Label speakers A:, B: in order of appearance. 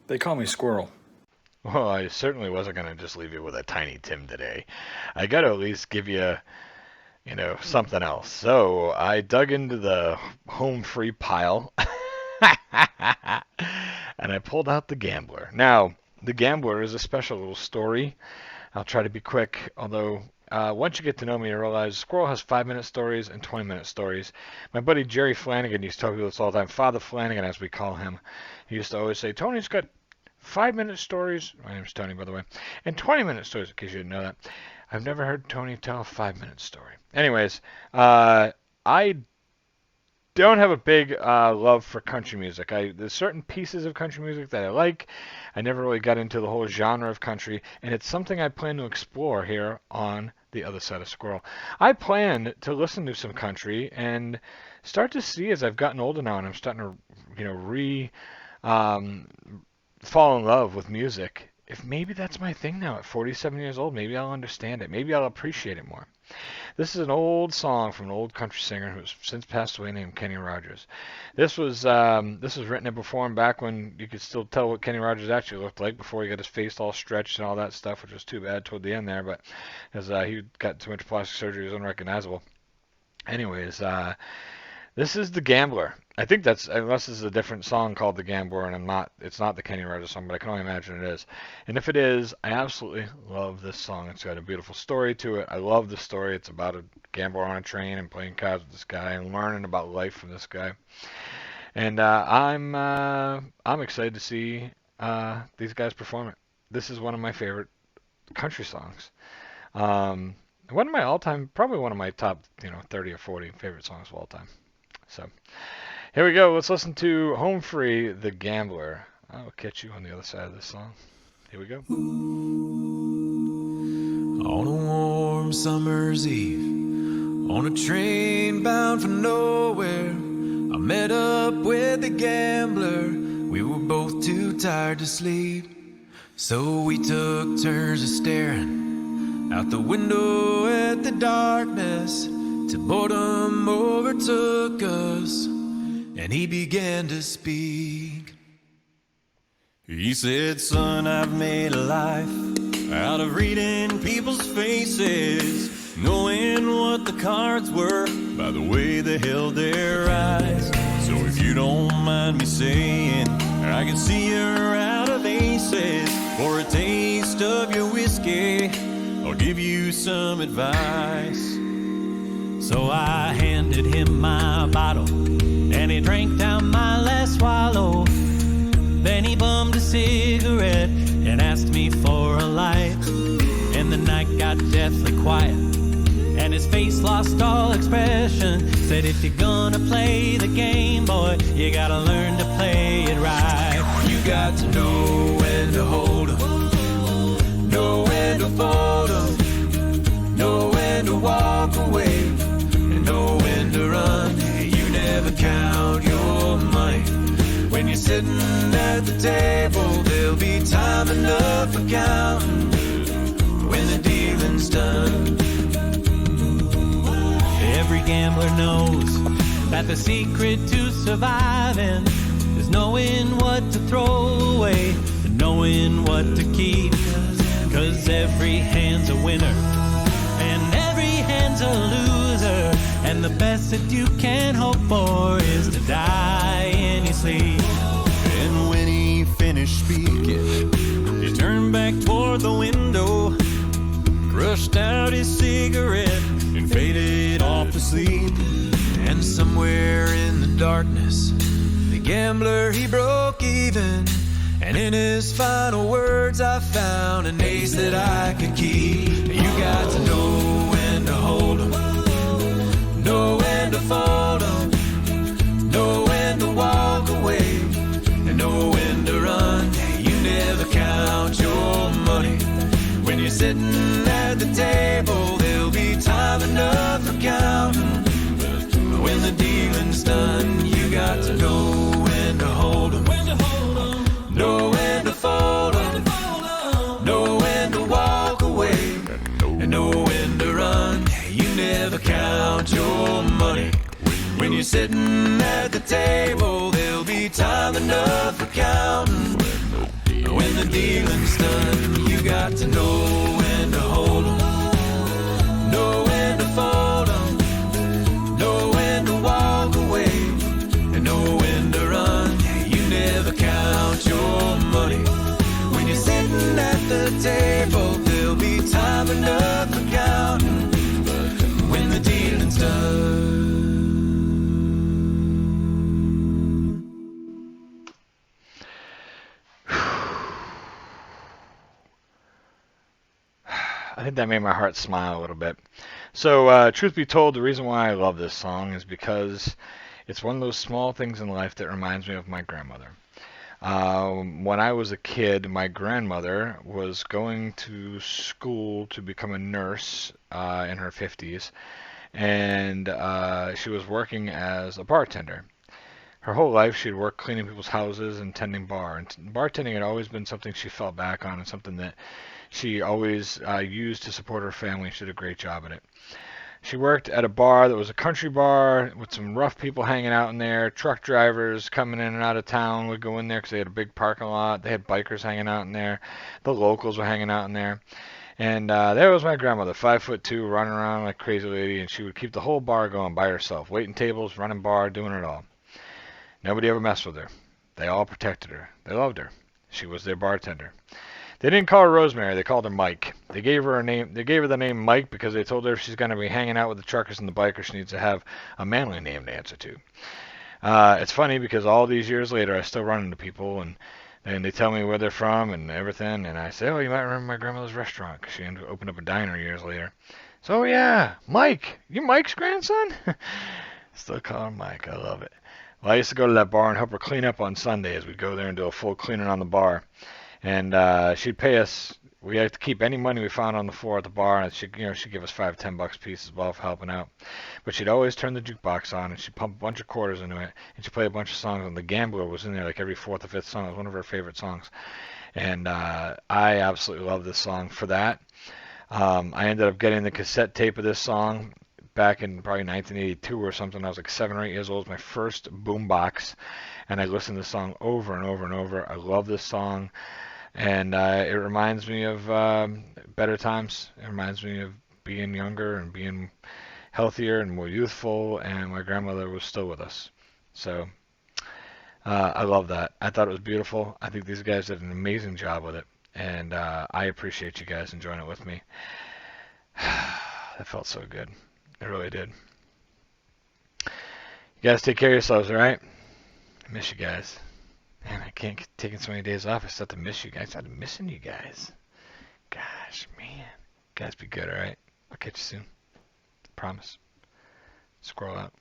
A: They call me Squirrel.
B: Well, I certainly wasn't going to just leave you with a Tiny Tim today. I got to at least give you, something else. So I dug into the home free pile and I pulled out The Gambler. Now, The Gambler is a special little story. I'll try to be quick, although once you get to know me, you realize Squirrel has 5-minute stories and 20-minute stories. My buddy Jerry Flanagan used to tell people this all the time. Father Flanagan, as we call him, he used to always say, Tony's got 5-minute stories. My name's Tony, by the way. And 20-minute stories, in case you didn't know that. I've never heard Tony tell a 5-minute story. Anyways, I don't have a big love for country music. There's certain pieces of country music that I like. I never really got into the whole genre of country, and it's something I plan to explore here on the other side of Squirrel. I plan to listen to some country and start to see as I've gotten older now, and I'm starting to, um, fall in love with music. If maybe that's my thing now at 47 years old, maybe I'll understand it. Maybe I'll appreciate it more. This is an old song from an old country singer who's since passed away named Kenny Rogers. This was written and performed back when you could still tell what Kenny Rogers actually looked like before he got his face all stretched and all that stuff, which was too bad toward the end there, but as he got too much plastic surgery, he was unrecognizable. Anyways, this is The Gambler. I think that's, unless this is a different song called The Gambler, and it's not the Kenny Rogers song, but I can only imagine it is. And if it is, I absolutely love this song. It's got a beautiful story to it. I love the story. It's about a gambler on a train and playing cards with this guy and learning about life from this guy. And I'm excited to see these guys perform it. This is one of my favorite country songs. One of my all-time, probably one of my top, 30 or 40 favorite songs of all time. So here we go. Let's listen to Home Free, The Gambler. I'll catch you on the other side of this song. Here we go.
C: On a warm summer's eve, on a train bound for nowhere, I met up with the gambler. We were both too tired to sleep, so we took turns of staring out the window at the darkness till boredom overtook us, and he began to speak. He said, son, I've made a life out of reading people's faces, knowing what the cards were by the way they held their eyes. So if you don't mind me saying, I can see you're out of aces. For a taste of your whiskey, I'll give you some advice. So I handed him my bottle, and he drank down my last swallow. Then he bummed a cigarette and asked me for a light. And the night got deathly quiet, and his face lost all expression. Said, if you're gonna play the game, boy, you gotta learn to play it right. You got to know when to hold 'em, know when to fold 'em, know when to walk away, and know when to run. You never count your money when you're sitting at the table. There'll be time enough for counting when the dealing's done. Every gambler knows that the secret to surviving is knowing what to throw away and knowing what to keep. 'Cause every hand's a winner and every hand's a loser, and the best that you can hope for is to die in your sleep. And when he finished speaking, he turned back toward the window, crushed out his cigarette, and faded off to sleep. And somewhere in the darkness, the gambler, he broke even. And in his final words, I found an ace that I could keep. You got to know when to hold 'em, know when to fold 'em, know when to walk away, and know when to run. You never count your money when you're sitting at the table. There'll be time enough for counting when the dealing's done. You got to know when to hold 'em, know when to fold 'em, know when to walk away, and know when to run. You never count your money when you're sitting at the table. There'll be time enough for counting careful, there'll be time enough for counting when the dealing's done.
B: I think that made my heart smile a little bit. So, truth be told, the reason why I love this song is because it's one of those small things in life that reminds me of my grandmother. When I was a kid, my grandmother was going to school to become a nurse in her 50s, and she was working as a bartender. Her whole life, she'd worked cleaning people's houses and tending bar. And bartending had always been something she fell back on and something that she always used to support her family. She did a great job at it. She worked at a bar that was a country bar with some rough people hanging out in there. Truck drivers coming in and out of town would go in there because they had a big parking lot. They had bikers hanging out in there. The locals were hanging out in there. And there was my grandmother, 5'2", running around like a crazy lady, and she would keep the whole bar going by herself, waiting tables, running bar, doing it all. Nobody ever messed with her. They all protected her. They loved her. She was their bartender. They didn't call her Rosemary. They called her Mike. They gave her a name. They gave her the name Mike because they told her if she's going to be hanging out with the truckers and the bikers, she needs to have a manly name to answer to. It's funny because all these years later, I still run into people and they tell me where they're from and everything, and I say, oh, you might remember my grandmother's restaurant because she opened up a diner years later. So yeah, Mike, you Mike's grandson? Still call her Mike. I love it. Well, I used to go to that bar and help her clean up on Sundays. We'd go there and do a full cleaning on the bar. And she'd pay us. We had to keep any money we found on the floor at the bar, and she'd give us $5-10 a piece as well for helping out. But she'd always turn the jukebox on, and she'd pump a bunch of quarters into it, and she'd play a bunch of songs. And The Gambler was in there like every fourth or fifth song. It was one of her favorite songs, and I absolutely love this song for that. I ended up getting the cassette tape of this song back in probably 1982 or something. I was like 7 or 8 years old. It was my first boombox, and I listened to this song over and over and over. I love this song. And it reminds me of better times. It reminds me of being younger and being healthier and more youthful. And my grandmother was still with us. So I love that. I thought it was beautiful. I think these guys did an amazing job with it. And I appreciate you guys enjoying it with me. That felt so good. It really did. You guys take care of yourselves, all right? I miss you guys. Man, I can't get taking so many days off. I start to miss you guys. I started missing you guys. Gosh, man. You guys be good, alright? I'll catch you soon. Promise. Squirrel out.